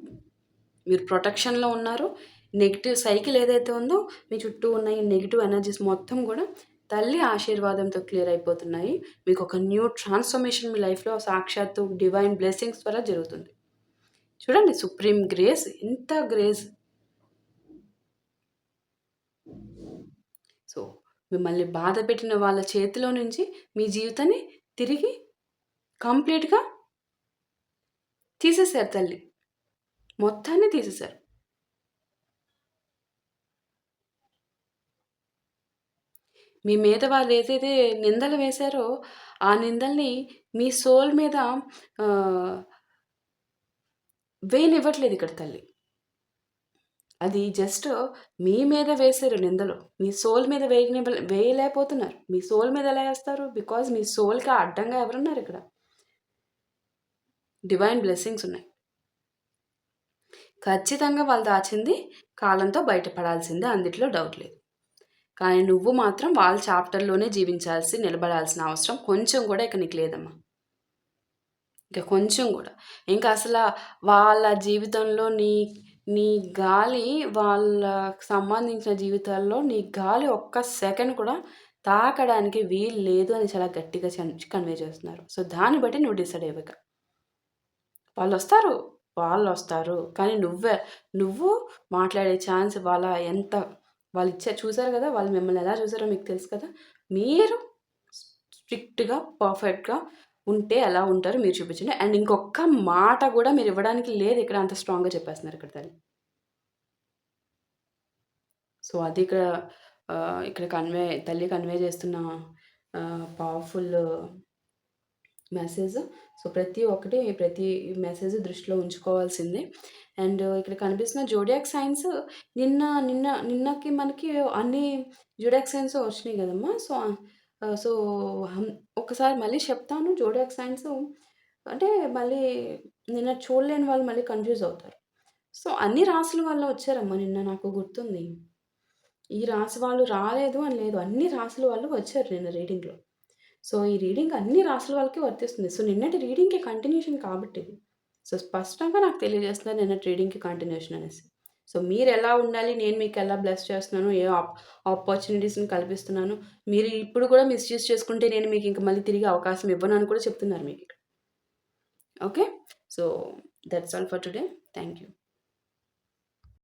మీరు ప్రొటెక్షన్‌లో ఉన్నారు. నెగెటివ్ సైకిల్ ఏదైతే ఉందో, మీ చుట్టూ ఉన్న ఈ నెగెటివ్ ఎనర్జీస్ మొత్తం గూడా తల్లి ఆశీర్వాదంతో క్లియర్ అయిపోతున్నాయి. మీకొక న్యూ ట్రాన్స్‌ఫర్మేషన్ మీ లైఫ్‌లో సాక్షాత్తు డివైన్ బ్లెస్సింగ్స్ ద్వారా జరుగుతుంది. చూడండి సుప్రీం గ్రేస్ ఎంత గ్రేస్. సో, మిమ్మల్ని బాధపెట్టిన వాళ్ళ చేతిలో నుంచి మీ జీవితాన్ని తిరిగి కంప్లీట్‌గా తీసేసారు తల్లి. మొత్తాన్ని తీసేసారు. మీ మీద వాళ్ళు ఏదైతే నిందలు వేశారో, ఆ నిందల్ని మీ సోల్ మీద ఆహ్, వేయనివ్వట్లేదు ఇక్కడ తల్లి. అది జస్ట్ మీ మీద వేశారు నిందలు. మీ సోల్ మీద వేయలేకపోతున్నారు. మీ సోల్ మీద ఎలా ఏస్తారు? బికాజ్ మీ సోల్‌కి అడ్డంగా ఎవరున్నారిక్కడ? డివైన్ బ్లెస్సింగ్స్ ఉన్నాయి. ఖచ్చితంగా వాళ్ళు దాచింది కాలంతో బయటపడాల్సిందే. అందుట్లో డౌట్ లేదు. కానీ నువ్వు మాత్రం వాళ్ళ చాప్టర్‌లోనే నిలబడాల్సిన అవసరం కొంచెం కూడా ఇక నీకు లేదమ్మా. ఇక కొంచెం గూడా. ఇంకా వాళ్ళ జీవితంలో నీ గాలి వాళ్ళకి సంబంధించిన జీవితాల్లో నీ గాలి ఒక్క సెకండ్ కూడా తాకడానికి వీలు లేదు అని చాలా గట్టిగా కన్వే చేస్తున్నారు. సో, దాన్ని బట్టి నువ్వు డిసైడ్ అవ్వు ఇక. వాళ్ళొస్తారు. కానీ నువ్వు మాట్లాడే ఛాన్స్ చూసారు గదా! వాళ్ళు మిమ్మల్ని ఎలా చూసారో మీకు తెలుసు కదా! మీరు స్ట్రిక్ట్‌గా, పర్ఫెక్ట్‌గా ఉంటే ఎలా ఉంటారో మీరు చూపించండి. అండ్ ఇంకొక్క మాట గూడా మీరివ్వడానికి లేదు ఇక్కడ అంత స్ట్రాంగ్‌గా చెప్పేస్తున్నారు ఇక్కడ తల్లి. సో, అది ఇక్కడ తల్లి కన్వే చేస్తున్న పవర్‌ఫుల్ మెసేజ్. సో, ప్రతి మెసేజ్ దృష్టిలో ఉంచుకోవాల్సిందే. అండ్ ఇక్కడ కనిపిస్తున్న జోడియాక్ సైన్స్ నిన్నకి మనకి అన్ని జోడియాక్ సైన్స్ వచ్చినాయి కదమ్మా. సో, ఒకసారి మళ్ళీ చెప్తాను. జోడియాక్ సైన్స్ అంటే మళ్ళీ నిన్న చూడలేని వాళ్ళు మళ్ళీ కన్‌ఫ్యూజ్ అవుతారు. సో, అన్ని రాసుల వాళ్ళు వచ్చారమ్మా నిన్న, నాకు గుర్తుంది. ఈ రాశి వాళ్ళు రాలేదు అని లేదు. అన్ని రాసుల వాళ్ళు వచ్చారు నిన్న రీడింగ్‌లో. సో, ఈ రీడింగ్ అన్ని రాసుల వాళ్ళకి వర్తిస్తుంది. సో, నిన్నటి రీడింగ్‌కి కంటిన్యూషన్ కాబట్టి ఇది. సో, స్పష్టంగా నాకు తెలియజేస్తున్నారు నిన్నటి రీడింగ్‌కి కంటిన్యూషన్ అనేసి. సో, మీరెలా ఉండాలి, నేను మీకెలా బ్లెస్ చేస్తున్నాను, ఏ ఆపర్చునిటీస్‌ని కల్పిస్తున్నాను, మీరు ఇప్పుడు కూడా మిస్‌యూజ్ చేసుకుంటే నేను మీకింక మళ్ళీ తిరిగి అవకాశం ఇవ్వను అని కూడా చెప్తున్నారు మీకిక్కడ. Okay. So, that's all for today. Thank you.